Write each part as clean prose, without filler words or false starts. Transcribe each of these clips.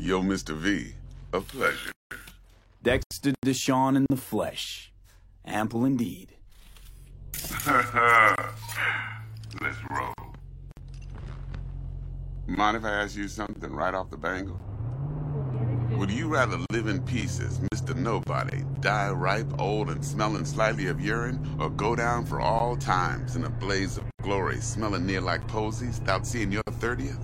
Yo, Mr. V, a pleasure. Dexter Deshawn in the flesh. Ample indeed. Let's roll. Mind if I ask you something right off the bangle? Would you rather live in peace as Mr. Nobody, die ripe, old, and smelling slightly of urine, or go down for all times in a blaze of glory, smelling near like posies, without seeing your 30th?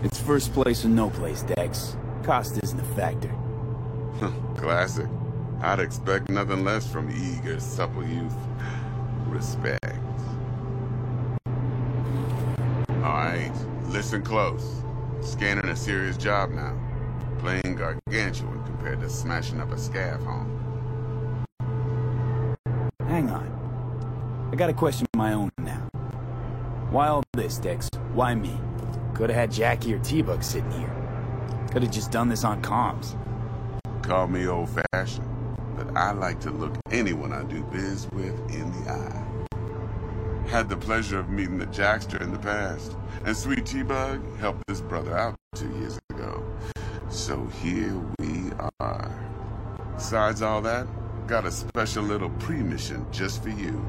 It's first place or no place, Dex. Cost isn't a factor. Classic. I'd expect nothing less from eager, supple youth. Respect. Alright, listen close. Scanning a serious job now. Playing gargantuan compared to smashing up a scav home. Hang on. I got a question of my own now. Why all this, Dex? Why me? Could've had Jackie or T-Bug sitting here. Could've just done this on comms. Call me old-fashioned, but I like to look anyone I do biz with in the eye. Had the pleasure of meeting the Jackster in the past, and Sweet T-Bug helped this brother out 2 years ago. So here we are. Besides all that, got a special little pre-mission just for you.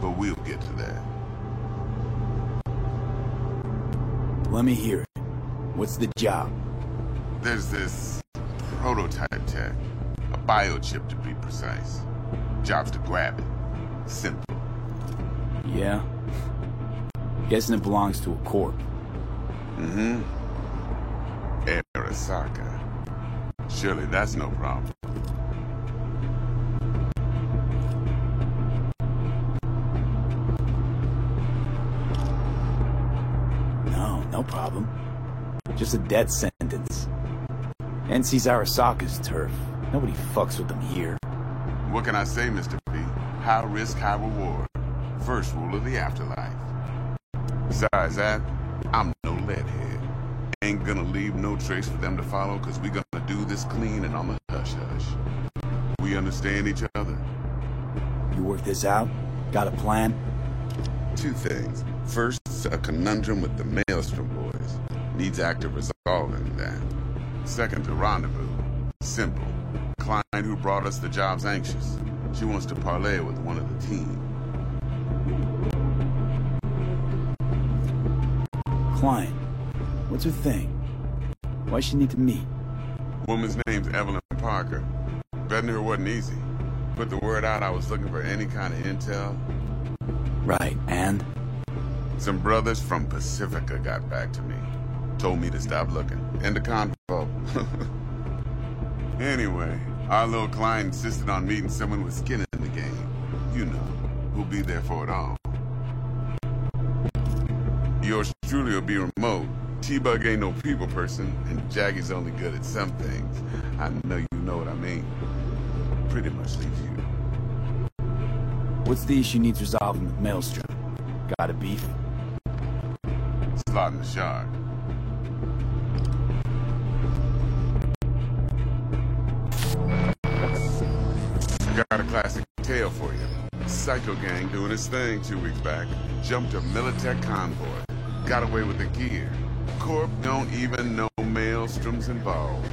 But we'll get to that. Let me hear it. What's the job? There's this prototype tech. A biochip to be precise. Job's to grab it. Simple. Yeah? Guessing it belongs to a corp. Mm-hmm. Arasaka. Surely that's no problem. No problem. Just a death sentence. NC's Arasaka's turf. Nobody fucks with them here. What can I say, Mr. B? High risk, high reward. First rule of the afterlife. Besides that, I'm no leadhead. Ain't gonna leave no trace for them to follow, cause we gonna do this clean and on the hush-hush. We understand each other? You work this out? Got a plan? Two things. First, a conundrum with the Maelstrom boys. Needs active resolving that. Second, a rendezvous. Simple. Client who brought us the job's anxious. She wants to parlay with one of the team. Client? What's her thing? Why she need to meet? Woman's name's Evelyn Parker. Betting her wasn't easy. Put the word out I was looking for any kind of intel. Right, and? Some brothers from Pacifica got back to me. Told me to stop looking. End of convo. Anyway, our little client insisted on meeting someone with skin in the game. You know, who'll be there for it all. Yours truly will be remote. T-Bug ain't no people person, and Jaggy's only good at some things. I know you know what I mean. Pretty much leaves you. What's the issue needs resolving with Maelstrom? Got a beef? Slotting the shark. Got a classic tale for you. Psycho gang doing his thing 2 weeks back. Jumped a Militech convoy. Got away with the gear. Corp don't even know Maelstrom's involved.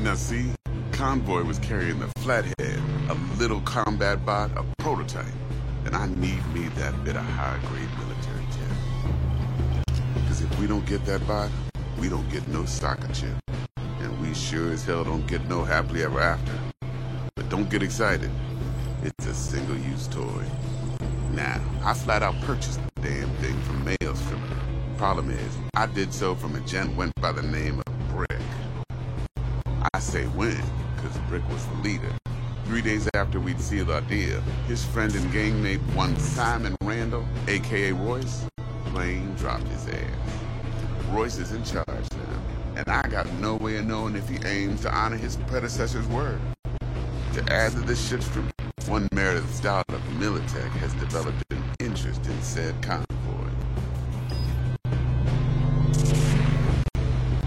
Now see, convoy was carrying the Flathead, a little combat bot, a prototype. And I need me that bit of high-grade military jet. Because if we don't get that bot, we don't get no soccer chip. And we sure as hell don't get no happily ever after. But don't get excited. It's a single-use toy. Now, I flat out purchased the damn thing from Maelstrom. Problem is, I did so from a gent went by the name of Brick. I say when, because Brick was the leader. 3 days after we'd sealed our deal, his friend and gangmate, one Simon Randall, a.k.a. Royce, plain dropped his ass. Royce is in charge now, and I got no way of knowing if he aims to honor his predecessor's word. To add to this shitstorm, one Meredith Stout of Militech has developed an interest in said convoy.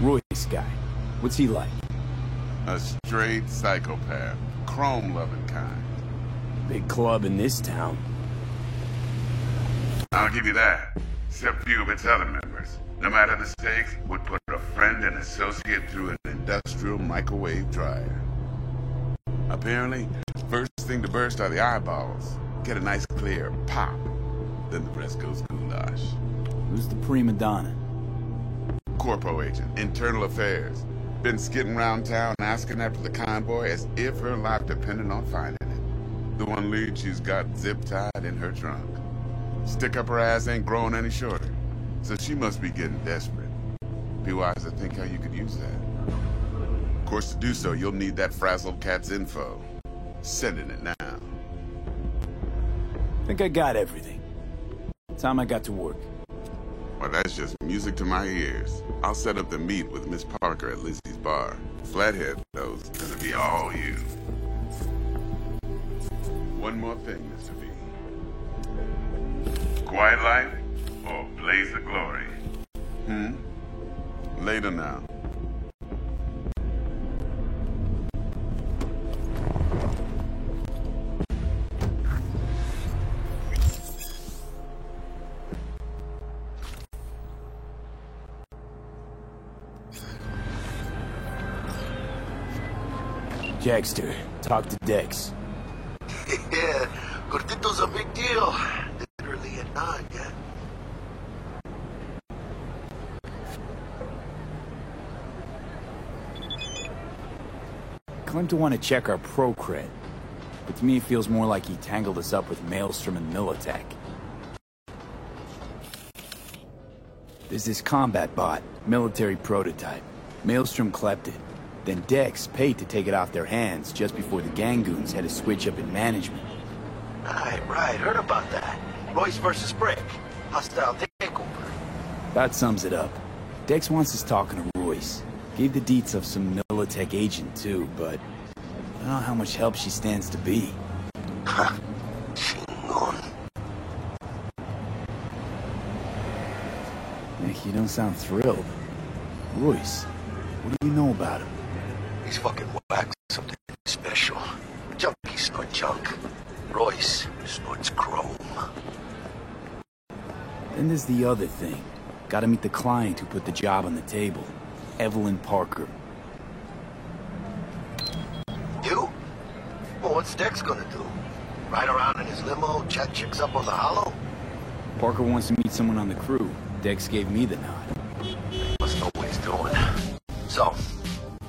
Royce guy. What's he like? A straight psychopath. Chrome-loving kind. Big club in this town. I'll give you that. Except few of its other members, no matter the stakes, would put a friend and associate through an industrial microwave dryer. Apparently, first thing to burst are the eyeballs. Get a nice clear pop. Then the rest goes goulash. Who's the prima donna? Corpo agent, internal affairs. Been skidding around town asking after the convoy as if her life depended on finding it. The one lead she's got zip-tied in her trunk. Stick up her ass ain't growing any shorter, so she must be getting desperate. Be wise to think how you could use that. Of course, to do so, you'll need that frazzled cat's info. Sending it now. Think I got everything. Time I got to work. Well, that's just music to my ears. I'll set up the meet with Miss Parker at Lizzie's bar. Flathead, though, is gonna be all you. One more thing, Mr. V. Quiet life or blaze of glory? Later now. Jackster, talk to Dex. Yeah, Gordito's a big deal. Literally at 9, yeah. Claimed to want to check our pro cred, but to me it feels more like he tangled us up with Maelstrom and Militech. There's this combat bot, military prototype. Maelstrom clept it. Then Dex paid to take it off their hands just before the Gangoons had a switch up in management. Right, heard about that. Royce versus Brick. Hostile takeover. That sums it up. Dex wants us talking to Royce. Gave the deets of some Militech agent too, but I don't know how much help she stands to be. Chingon. Nick, you don't sound thrilled. Royce, what do you know about him? He's fucking whack, something special. Junkies snort junk. Royce snorts chrome. Then there's the other thing. Gotta meet the client who put the job on the table. Evelyn Parker. You? Well, what's Dex gonna do? Ride around in his limo, chat chicks up on the hollow? Parker wants to meet someone on the crew. Dex gave me the nod. Must know what he's doing. So,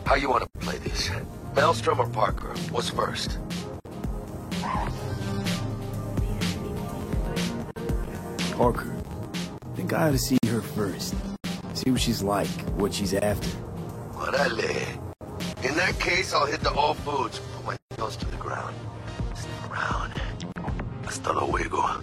how you want to play this? Maelstrom or Parker? What's first? Parker. Think I ought to see her first. See what she's like, what she's after. Orale. In that case, I'll hit the All Foods. Put my nose to the ground. Stick around. Hasta luego.